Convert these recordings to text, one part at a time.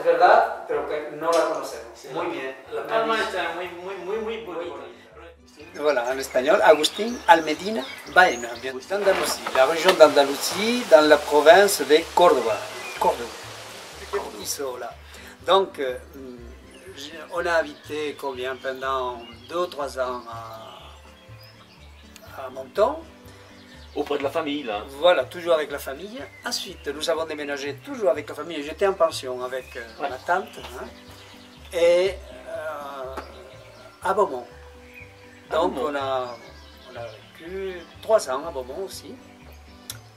es verdad, pero que no la conocemos. Muy bien. La Palma está muy bonita. Voilà, en espagnol, Agustín Almedina Baena, d'Andalousie, la région d'Andalousie, dans la province de Córdoba. Córdoba. Donc, on a habité combien pendant 2 ou 3 ans à Menton. Auprès de la famille, là. Voilà, toujours avec la famille. Ensuite, nous avons déménagé toujours avec la famille. J'étais en pension avec ma tante. Hein, et à Beaumont. Donc on a vécu 3 ans à Beaumont aussi.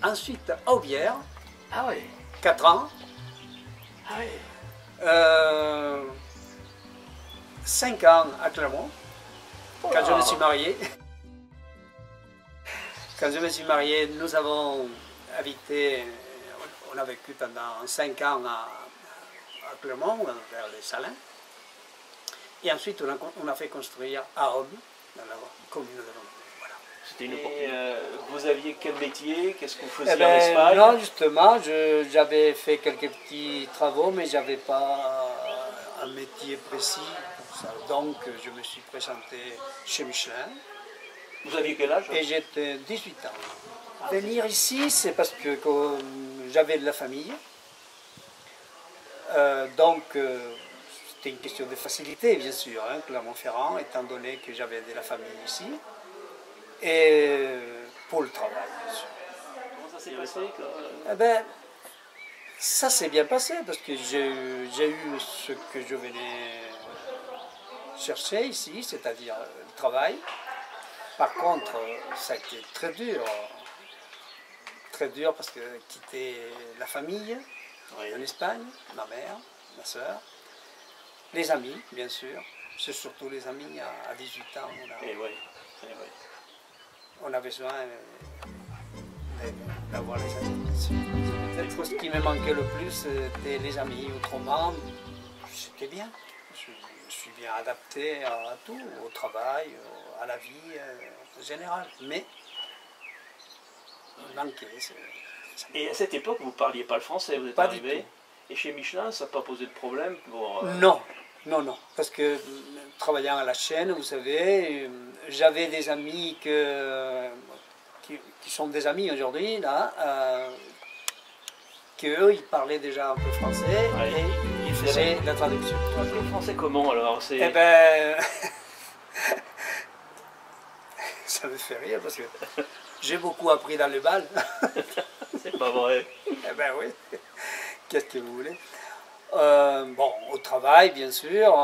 Ensuite à Aubière. Ah oui. 4 ans. Ah oui. 5 ans à Clermont. Quand je me suis marié. Quand je me suis marié, nous avons habité, on a vécu pendant 5 ans à Clermont, vers les Salins. Et ensuite, on a fait construire à Homme, dans la commune de Homme. Voilà. C'était une opportunité. Vous aviez quel métier? Qu'est-ce que vous faisiez en Espagne? Non, justement, j'avais fait quelques petits travaux, mais je n'avais pas un métier précis pour ça. Donc, je me suis présenté chez Michelin. Vous aviez quel âge? Et j'étais 18 ans. Venir ici, c'est parce que j'avais de la famille. Donc, c'était une question de facilité, bien sûr, hein, Clermont-Ferrand, étant donné que j'avais de la famille ici. Et pour le travail, bien sûr. Comment ça s'est passé? Eh ben, ça s'est bien passé, parce que j'ai eu ce que je venais chercher ici, c'est-à-dire le travail. Par contre, ça a été très dur parce que quitter la famille en Espagne, ma mère, ma soeur, les amis, bien sûr, c'est surtout les amis à 18 ans, on a besoin d'avoir les amis. Peut-être ce qui me manquait le plus, c'était les amis, autrement, c'était bien. Je suis bien adapté à tout, au travail, à la vie en général, mais il manquait. Et à cette époque, vous ne parliez pas le français, vous êtes pas arrivé, du tout. Et chez Michelin, ça n'a pas posé de problème pour... Non, parce que travaillant à la chaîne, vous savez, j'avais des amis qui sont des amis aujourd'hui, là, qu'eux, ils parlaient déjà un peu français, et ils faisaient la traduction. Le français comment alors? Eh ben, ça me fait rire parce que j'ai beaucoup appris dans le bal. C'est pas vrai. Eh ben oui, qu'est-ce que vous voulez. Bon, au travail, bien sûr,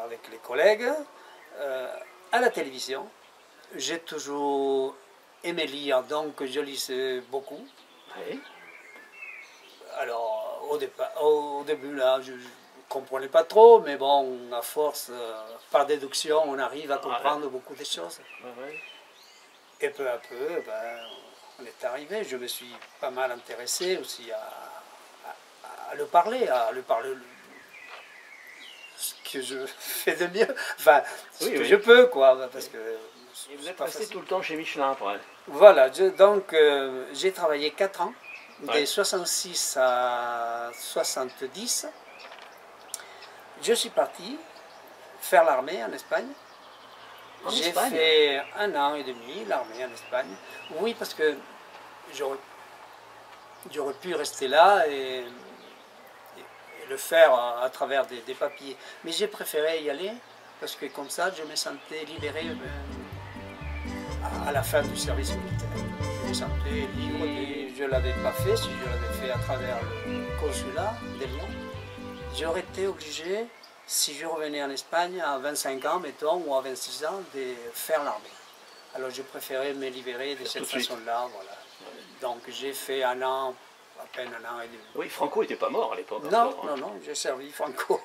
avec les collègues, à la télévision. J'ai toujours aimé lire, donc je lisais beaucoup. Oui. Alors, au début, là, je ne comprenais pas trop, mais bon, à force, par déduction, on arrive à comprendre beaucoup de choses. Et peu à peu, ben, on est arrivé. Je me suis pas mal intéressé aussi à le parler ce que je fais de mieux, enfin, ce que je peux, quoi, parce que... Et vous êtes resté tout le temps chez Michelin après? Voilà, donc j'ai travaillé 4 ans, de 66 à 70. Je suis parti faire l'armée en Espagne. J'ai fait 1 an et demi l'armée en Espagne. Oui, parce que j'aurais pu rester là et le faire à travers des papiers. Mais j'ai préféré y aller parce que comme ça, je me sentais libéré à la fin du service militaire. Je me sentais libre. Je ne l'avais pas fait, si je l'avais fait à travers le consulat de Lyon. J'aurais été obligé, si je revenais en Espagne à 25 ans, mettons, ou à 26 ans, de faire l'armée. Alors j'ai préféré me libérer de cette façon-là. Voilà. Donc j'ai fait 1 an, à peine 1 an et demi. Oui, Franco n'était pas mort à l'époque. Non, j'ai servi Franco.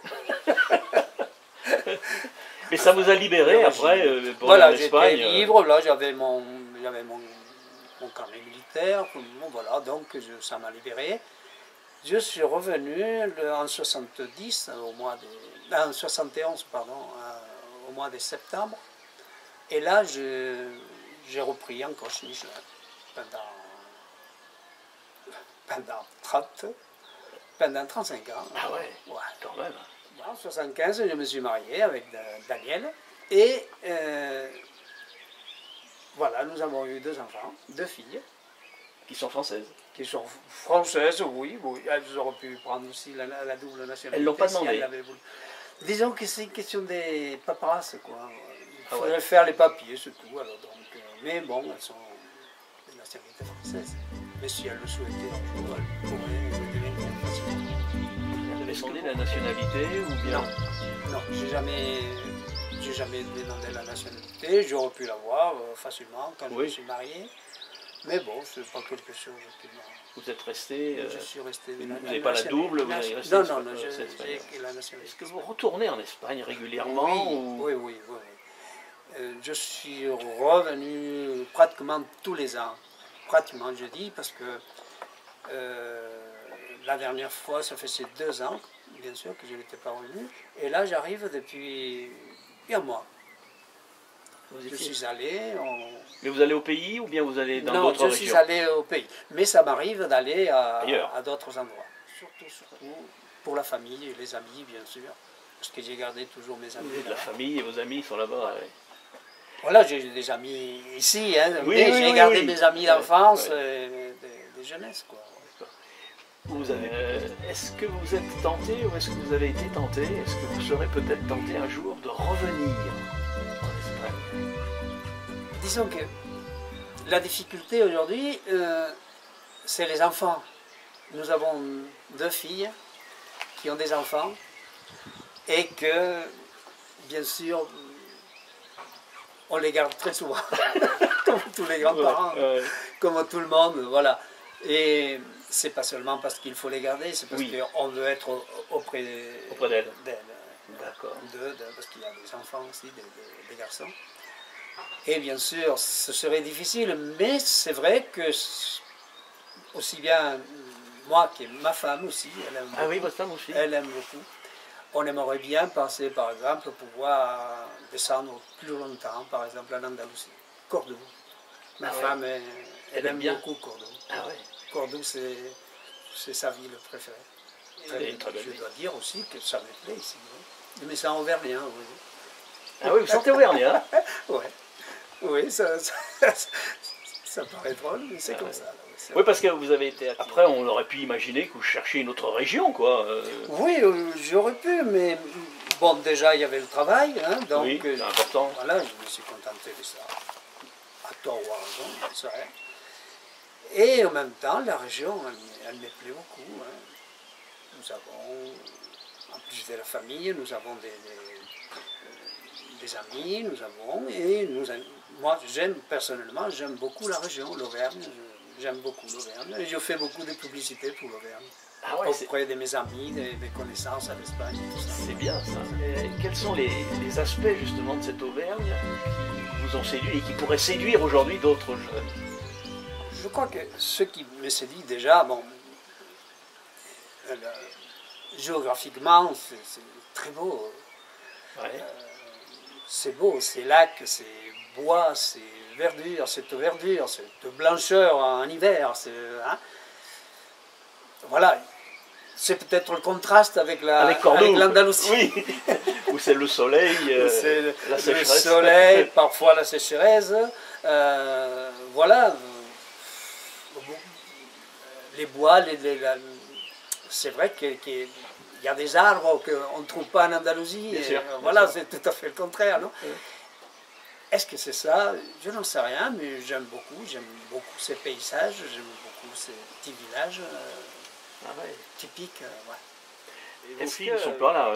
Mais ça vous a libéré après pour voilà, l'Espagne. J'étais libre, là j'avais mon carnet militaire, bon, voilà, donc ça m'a libéré. Je suis revenu en 70, en 71, pardon, au mois de septembre. Et là, j'ai repris encore chez Michelin pendant pendant 35 ans. Ah ouais, Ouais. quand même. En 1975, je me suis marié avec Daniel. Et voilà, nous avons eu 2 enfants, 2 filles. Qui sont françaises. Qui sont françaises, oui, oui. Elles auraient pu prendre aussi la double nationalité. Elles ne l'ont pas demandé. Si elles avaient voulu. Disons que c'est une question des paperasses, quoi. Il Ah faudrait ouais. faire les papiers, c'est tout. Alors, donc, mais bon, elles sont des nationalités françaises. Mais si elles le souhaitaient un jour, elles pourraient le devenir facilement. Vous avez demandé la nationalité ou bien? Non, j'ai jamais demandé la nationalité. J'aurais pu l'avoir facilement quand je me suis marié. Mais bon, c'est pas quelque chose qui m'a... Vous êtes resté... Je suis resté... Vous n'avez pas la double, vous avez resté... Non, j'ai la nationalité. Est-ce que vous retournez en Espagne régulièrement? Oui, oui. Je suis revenu pratiquement tous les ans. Pratiquement, je dis, parce que la dernière fois, ça fait ces 2 ans, bien sûr, que je n'étais pas revenu. Et là, j'arrive depuis un mois. Je suis allé... Mais vous allez au pays ou bien vous allez dans d'autres régions? Non, je suis allé au pays. Mais ça m'arrive d'aller à d'autres endroits. Surtout pour la famille et les amis, bien sûr. Parce que j'ai gardé toujours mes amis. La famille et vos amis sont là-bas. Ouais. Voilà, j'ai des amis ici, hein, mais j'ai gardé mes amis d'enfance et de jeunesse, quoi. Est-ce que vous êtes tenté ou est-ce que vous avez été tenté? Est-ce que vous serez peut-être tenté un jour de revenir en Espagne? Disons que la difficulté aujourd'hui, c'est les enfants. Nous avons 2 filles qui ont des enfants et que, bien sûr, on les garde très souvent, comme tous les grands-parents, comme tout le monde, voilà. Et c'est pas seulement parce qu'il faut les garder, c'est parce qu'on veut être auprès d'elles. D'accord. Parce qu'il y a des enfants aussi, des garçons. Et bien sûr, ce serait difficile, mais c'est vrai que aussi bien moi que ma femme aussi, elle aime beaucoup. Ah oui, votre femme aussi. Elle aime beaucoup. On aimerait bien penser, par exemple, pouvoir descendre plus longtemps, par exemple, en Andalousie. Cordoue. Ma femme, elle aime beaucoup Cordoue. Ah ouais. Cordoue, c'est sa ville préférée. Je dois dire aussi que ça me plaît ici. Mais c'est en Auvergnat, oui. Ah oui, vous sentez Auvergnat, hein? Ouais. Oui, ça paraît drôle, mais c'est comme ça. Oui, parce que vous avez été... Après, on aurait pu imaginer que vous cherchiez une autre région, quoi. Oui, j'aurais pu, mais bon, déjà, il y avait le travail, hein, donc... Oui, c'est important. Voilà, je me suis contenté de ça. À tort ou à raison, c'est vrai. Et en même temps, la région, elle me plaît beaucoup. Hein. Nous avons, en plus de la famille, nous avons des amis, nous avons... Et moi, personnellement, j'aime beaucoup la région, l'Auvergne. J'aime beaucoup l'Auvergne et je fais beaucoup de publicité pour l'Auvergne. Ah ouais, auprès de mes amis, des connaissances à l'Espagne. C'est bien ça. Et quels sont les aspects justement de cette Auvergne qui vous ont séduit et qui pourraient séduire aujourd'hui d'autres jeunes? Je crois que ce qui me séduit déjà, bon, géographiquement, c'est très beau. Ouais. C'est beau, c'est lac, c'est bois, c'est verdure, cette blancheur en hiver. Hein. Voilà, c'est peut-être le contraste avec l'Andalousie. Oui, où c'est le soleil, la sécheresse. Le soleil, parfois la sécheresse. Voilà, les bois, c'est vrai qu'il y a des arbres qu'on ne trouve pas en Andalousie. Voilà, c'est tout à fait le contraire, non? Est-ce que c'est ça? Je n'en sais rien, mais j'aime beaucoup ces paysages, j'aime beaucoup ces petits villages typiques. Ouais. Et vos filles ne sont pas là,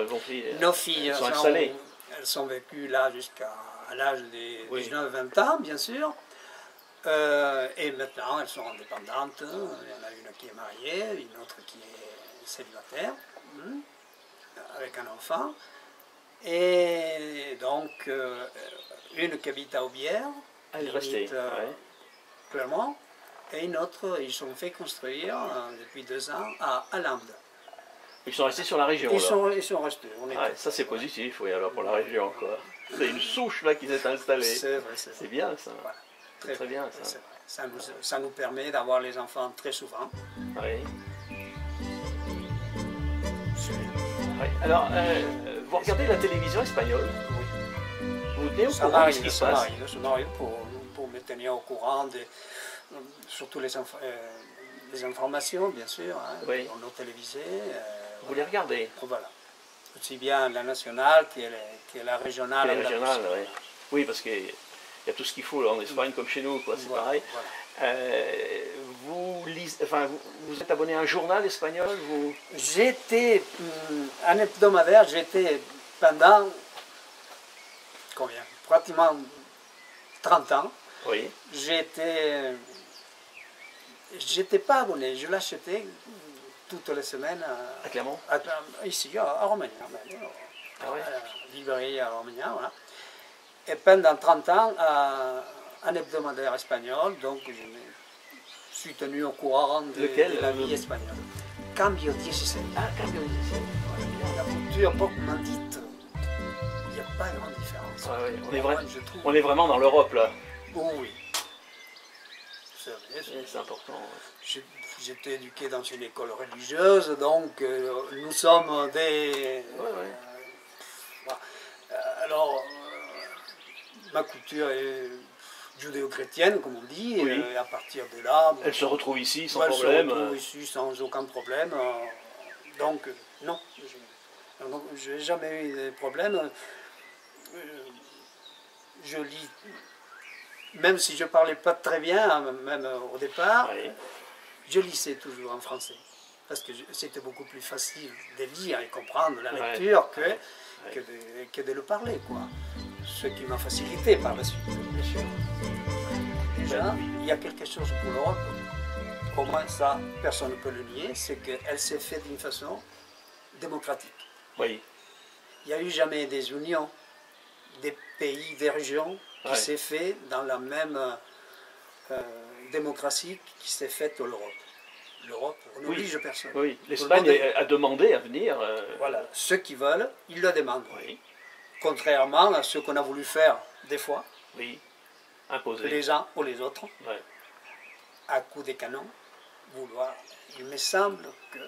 nos filles sont installées. Elles sont vécues là jusqu'à l'âge des 19-20 ans, bien sûr. Et maintenant, elles sont indépendantes. Il y en a une qui est mariée, une autre qui est célibataire, avec un enfant. Et donc, une qui habite à Aubière, Clermont, et une autre, ils sont fait construire depuis 2 ans à Allende. Ils sont restés sur la région. Ils sont restés. Ça c'est positif, oui, alors pour la région, quoi. C'est une souche là qui s'est installée. C'est vrai, c'est bien ça. Voilà. Très bien ça. Ça nous permet d'avoir les enfants très souvent. Oui. Ouais. Alors, vous regardez la télévision espagnole? Oui. Vous tenez au Ça courant de ce qui m'arrive, se ça passe? m'arrive, ça m'arrive pour me tenir au courant, surtout les informations, bien sûr, hein, Oui. on nos télévisés. Vous les regardez? Voilà. Aussi bien la nationale que la régionale. Les régionales, oui. Oui, parce qu'il y a tout ce qu'il faut là, en Espagne comme chez nous, quoi. C'est Voilà, pareil. voilà. Vous lisez, enfin, vous êtes abonné à un journal espagnol? J'étais un hebdomadaire, j'étais pendant combien? Pratiquement 30 ans. Oui. J'étais pas abonné, je l'achetais toutes les semaines À Clermont? Ici, à Romagna, Ah ouais. à la librairie à Romagna, voilà. Et pendant 30 ans, un hebdomadaire espagnol, donc je me suis tenu au courant de la vie espagnole. Cambio 16. Ah, Cambio 16. La culture proprement dite, il n'y a pas grande différence. Ah ouais, Je trouve. on est vraiment dans l'Europe là. Oh, oui. C'est important. J'étais éduqué dans une école religieuse, donc nous sommes des... Alors, ma culture est judéo-chrétienne, comme on dit, Oui. et à partir de là... Elle se retrouve ici sans elle problème. se retrouve ici sans aucun problème. Donc, non, je n'ai jamais eu de problème. Je lis... Même si je ne parlais pas très bien, même au départ, Oui. je lisais toujours en français. Parce que c'était beaucoup plus facile de lire et comprendre la lecture que de le parler, quoi. Ce qui m'a facilité par la suite, bien sûr. Déjà, il y a quelque chose pour l'Europe, au moins ça, personne ne peut le nier, c'est qu'elle s'est faite d'une façon démocratique. Oui. Il n'y a eu jamais des unions des pays, des régions, qui s'est fait dans la même démocratie qui s'est faite en Europe. L'Europe, on n'oblige personne. Oui, l'Espagne a demandé à venir. Voilà, ceux qui veulent, ils le demandent. Oui. Contrairement à ce qu'on a voulu faire des fois, Oui, imposer. les uns ou les autres, à coups de canon, vouloir. Il me semble que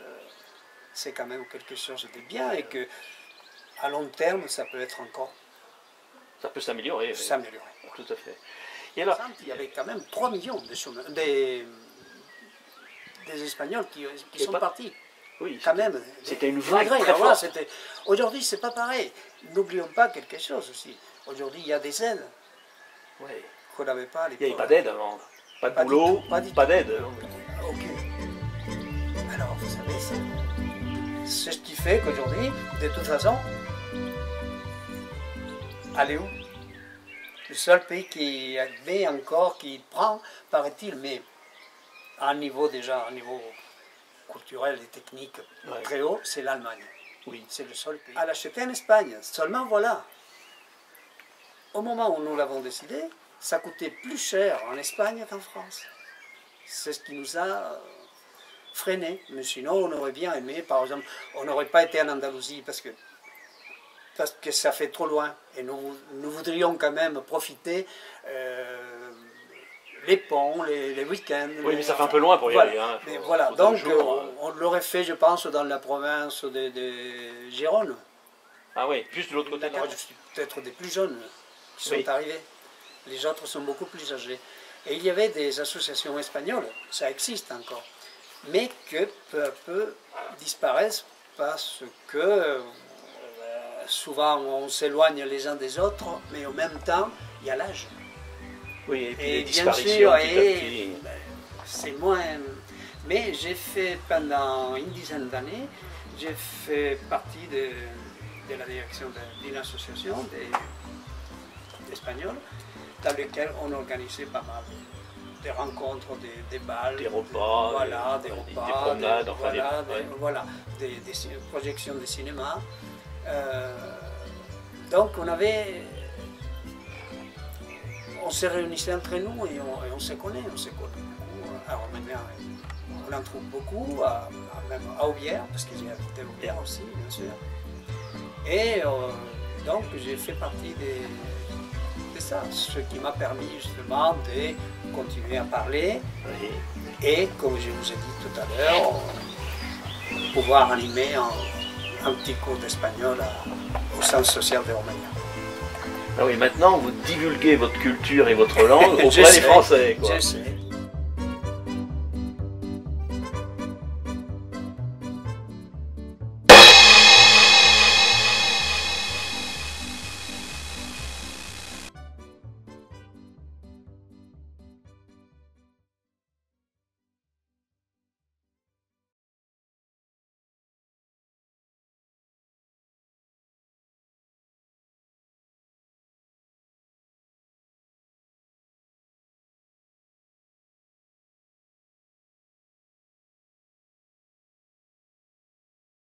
c'est quand même quelque chose de bien et que à long terme, ça peut être encore. Ça peut s'améliorer. S'améliorer. Tout à fait. Et alors, il y avait quand même 3 millions des Espagnols qui sont partis. Oui, quand même. C'était une vague très forte. forte. Aujourd'hui, c'est pas pareil. N'oublions pas quelque chose aussi. Aujourd'hui, il y a des aides qu'on n'avait pas à l'époque. Il n'y avait pas d'aide avant. Pas de boulot, pas d'aide. Aucune. Alors, vous savez, c'est ce qui fait qu'aujourd'hui, de toute façon, allez où? Le seul pays qui avait encore, qui prend, paraît-il, mais à un niveau déjà, un niveau culturel et technique très haut, c'est l'Allemagne. Oui. C'est le seul pays. À l'acheter en Espagne, seulement voilà. Au moment où nous l'avons décidé, ça coûtait plus cher en Espagne qu'en France. C'est ce qui nous a freinés. Mais sinon, on aurait bien aimé, par exemple, on n'aurait pas été en Andalousie parce que ça fait trop loin. Et nous voudrions quand même profiter les ponts, les week-ends. Oui, mais ça fait un peu loin pour y aller. Hein. Mais voilà, donc on l'aurait fait, je pense, dans la province de Gérone. Ah oui, juste de l'autre côté. Peut-être des plus jeunes qui sont arrivés. Les autres sont beaucoup plus âgés. Et il y avait des associations espagnoles, ça existe encore, mais que peu à peu disparaissent parce que souvent on s'éloigne les uns des autres, mais en même temps, il y a l'âge. Oui, et puis les bien disparitions sûr, c'est moins... Mais j'ai fait pendant une dizaine d'années, j'ai fait partie de la direction d'une association d'Espagnols, dans laquelle on organisait pas mal des rencontres, des balles, des repas, voilà, des repas, des promenades, des projections de cinéma. Donc on se réunissait entre nous et on se connaît beaucoup. Alors maintenant, on en trouve beaucoup, même à Aubière, parce que j'ai habité à Aubière aussi, bien sûr. Et donc j'ai fait partie de ça, ce qui m'a permis justement de continuer à parler et, comme je vous ai dit tout à l'heure, pouvoir animer un petit cours d'espagnol au centre social de Romagna. Ah oui, maintenant vous divulguez votre culture et votre langue auprès des Français, quoi. Je sais.